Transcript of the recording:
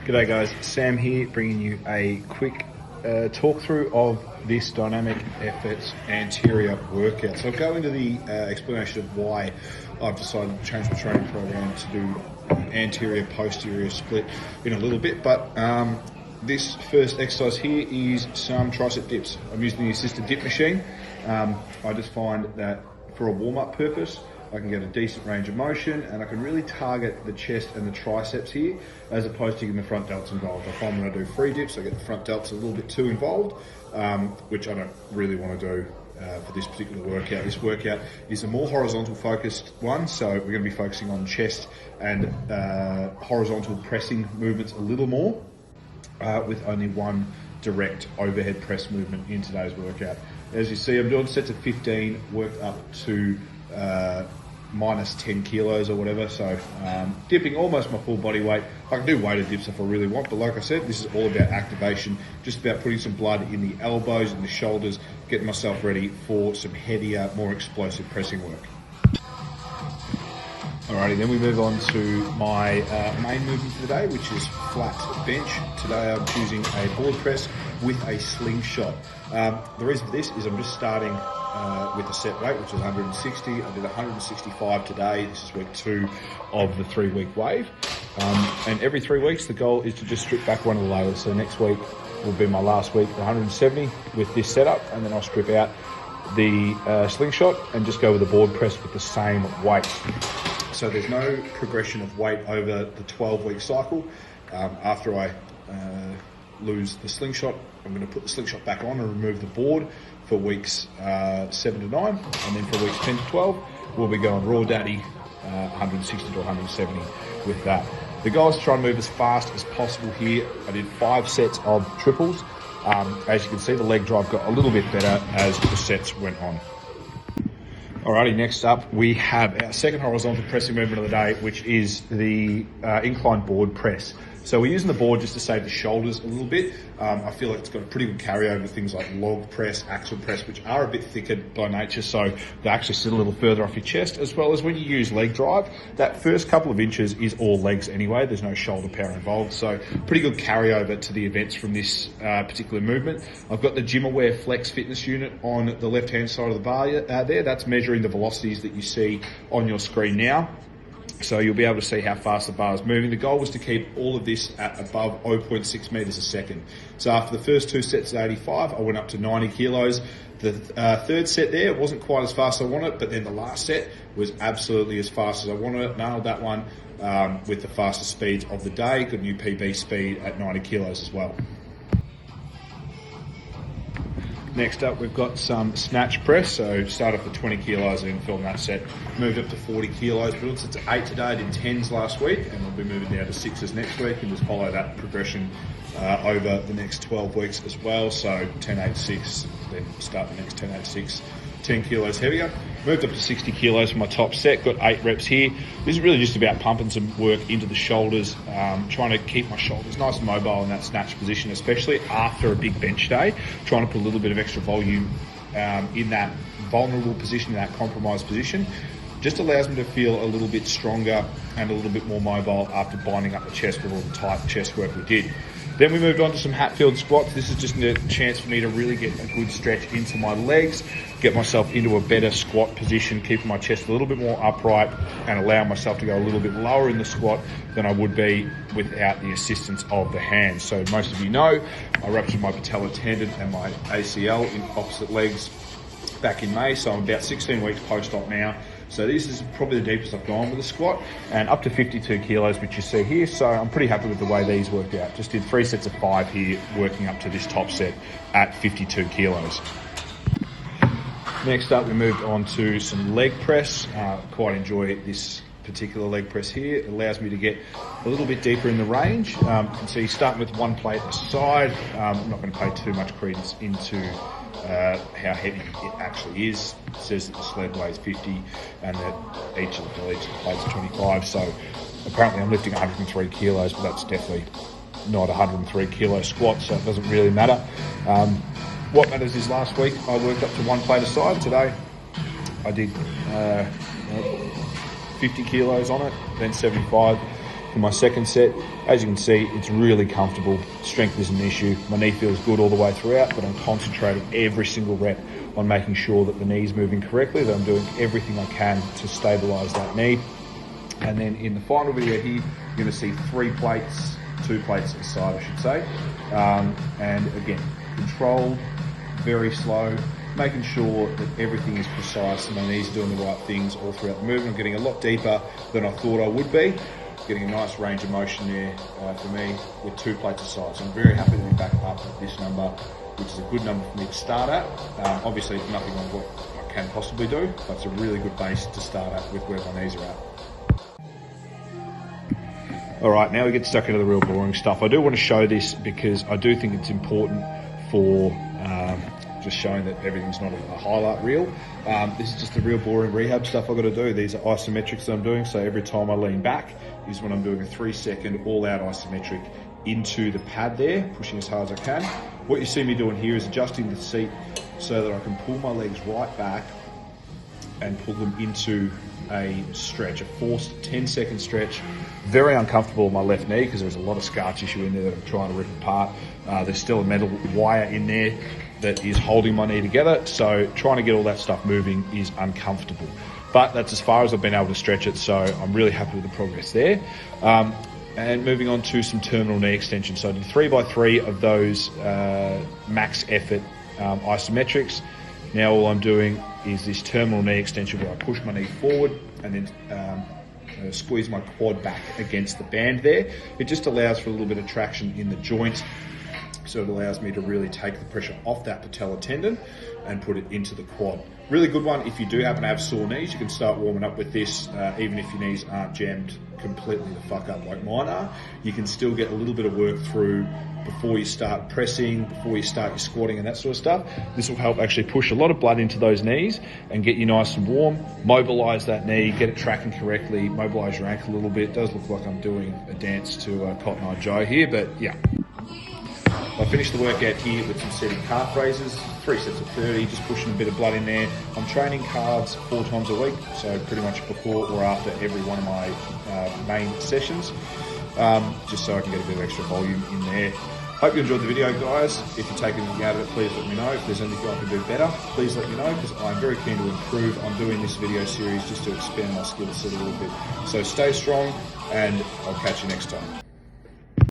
G'day guys, Sam here bringing you a quick talk through of this dynamic efforts anterior workout. So I'll go into the explanation of why I've decided to change my training program to do anterior posterior split in a little bit, but this first exercise here is some tricep dips. I'm using the assisted dip machine. I just find that for a warm-up purpose I can get a decent range of motion and I can really target the chest and the triceps here as opposed to getting the front delts involved. I find when I do free dips, I get the front delts a little bit too involved, which I don't really want to do for this particular workout. This workout is a more horizontal focused one, so we're going to be focusing on chest and horizontal pressing movements a little more, with only one direct overhead press movement in today's workout. As you see, I'm doing sets of 15, worked up to minus 10 kilos or whatever, so dipping almost my full body weight. I can do weighted dips if I really want, but like I said, this is all about activation, just about putting some blood in the elbows and the shoulders, getting myself ready for some heavier, more explosive pressing work. Alrighty, then we move on to my main movement for the day, which is flat bench. Today I'm choosing a board press with a slingshot. The reason for this is I'm just starting with a set weight, which is 160. I did 165 today. This is week 2 of the 3-week wave. And every 3 weeks, the goal is to just strip back one of the loads. So next week will be my last week, 170 with this setup, and then I'll strip out the slingshot and just go with the board press with the same weight. So there's no progression of weight over the 12-week cycle. After I lose the slingshot, I'm going to put the slingshot back on and remove the board for weeks 7 to 9, and then for weeks 10 to 12, we'll be going raw daddy 160 to 170 with that. The goal is to try and move as fast as possible here. I did 5 sets of triples. As you can see, the leg drive got a little bit better as the sets went on. Alrighty, next up we have our second horizontal pressing movement of the day, which is the incline board press. So we're using the board just to save the shoulders a little bit. I feel like it's got a pretty good carryover, things like log press, axle press, which are a bit thicker by nature, so they actually sit a little further off your chest, as well as when you use leg drive, that first couple of inches is all legs anyway. There's no shoulder power involved, so pretty good carryover to the events from this particular movement. I've got the GymAware Flex Fitness unit on the left-hand side of the bar there. That's measuring the velocities that you see on your screen now. So you'll be able to see how fast the bar is moving. The goal was to keep all of this at above 0.6 meters a second. So after the first 2 sets at 85, I went up to 90 kilos. The third set there, it wasn't quite as fast as I wanted, but then the last set was absolutely as fast as I wanted it. Nailed that one with the fastest speeds of the day. Got a new PB speed at 90 kilos as well. Next up, we've got some snatch press. So started off with 20 kilos and film that set. Moved up to 40 kilos. Built it to 8 today. I did 10s last week, and we'll be moving down to 6s next week, and just follow that progression over the next 12 weeks as well. So 10, 8, 6, then start the next 10, 8, 6. 10 kilos heavier. Moved up to 60 kilos for my top set, got 8 reps here. This is really just about pumping some work into the shoulders, trying to keep my shoulders nice and mobile in that snatch position, especially after a big bench day, trying to put a little bit of extra volume in that vulnerable position, in that compromised position. Just allows me to feel a little bit stronger and a little bit more mobile after binding up the chest with all the tight chest work we did. Then we moved on to some Hatfield squats. This is just a chance for me to really get a good stretch into my legs, get myself into a better squat position, keeping my chest a little bit more upright and allow myself to go a little bit lower in the squat than I would be without the assistance of the hands. So most of you know, I ruptured my patellar tendon and my ACL in opposite legs back in May, so I'm about 16 weeks post-op now. So this is probably the deepest I've gone with a squat, and up to 52 kilos, which you see here. So I'm pretty happy with the way these worked out. Just did 3 sets of 5 here, working up to this top set at 52 kilos. Next up, we moved on to some leg press. Quite enjoy this particular leg press here. It allows me to get a little bit deeper in the range. You can see starting with 1 plate aside. I'm not going to pay too much credence into how heavy it actually is. It says that the sled weighs 50 and that each of the plates are 25. So apparently I'm lifting 103 kilos, but that's definitely not 103 kilo squat, so it doesn't really matter. What matters is last week I worked up to 1 plate aside. Today I did 50 kilos on it, then 75. for my second set. As you can see, it's really comfortable. Strength isn't an issue. My knee feels good all the way throughout, but I'm concentrating every single rep on making sure that the knee's moving correctly, that I'm doing everything I can to stabilize that knee. And then in the final video here, you're gonna see 3 plates, 2 plates at the side, I should say. And again, controlled, very slow, making sure that everything is precise and my knees are doing the right things all throughout the movement. I'm getting a lot deeper than I thought I would be. Getting a nice range of motion there for me with 2 plates aside. So I'm very happy to be back up at this number, which is a good number for me to start at. Obviously, it's nothing like what I can possibly do, but it's a really good base to start at with where my knees are at. All right, now we get stuck into the real boring stuff. I do want to show this because I do think it's important for just showing that everything's not a highlight reel. This is just the real boring rehab stuff I've got to do. These are isometrics that I'm doing. So every time I lean back is when I'm doing a 3-second all-out isometric into the pad there, pushing as hard as I can. What you see me doing here is adjusting the seat so that I can pull my legs right back and pull them into a stretch, a forced 10-second stretch. Very uncomfortable on my left knee because there's a lot of scar tissue in there that I'm trying to rip apart. There's still a metal wire in there that is holding my knee together. So trying to get all that stuff moving is uncomfortable. But that's as far as I've been able to stretch it. So I'm really happy with the progress there. And moving on to some terminal knee extension. So I did 3x3 of those max effort isometrics. Now all I'm doing is this terminal knee extension where I push my knee forward and then squeeze my quad back against the band there. It just allows for a little bit of traction in the joint. So it allows me to really take the pressure off that patella tendon and put it into the quad. Really good one. If you do happen to have sore knees, you can start warming up with this, even if your knees aren't jammed completely the fuck up like mine are. You can still get a little bit of work through before you start pressing, before you start your squatting and that sort of stuff. This will help actually push a lot of blood into those knees and get you nice and warm, mobilize that knee, get it tracking correctly, mobilize your ankle a little bit. It does look like I'm doing a dance to Cotton Eye Joe here, but yeah. I finished the workout here with some setting calf raises, 3 sets of 30, just pushing a bit of blood in there. I'm training calves 4 times a week, so pretty much before or after every one of my main sessions, just so I can get a bit of extra volume in there. Hope you enjoyed the video, guys. If you're taking anything out of it, please let me know. If there's anything I can do better, please let me know, because I'm very keen to improve. I'm doing this video series just to expand my skill set a little bit. So stay strong, and I'll catch you next time.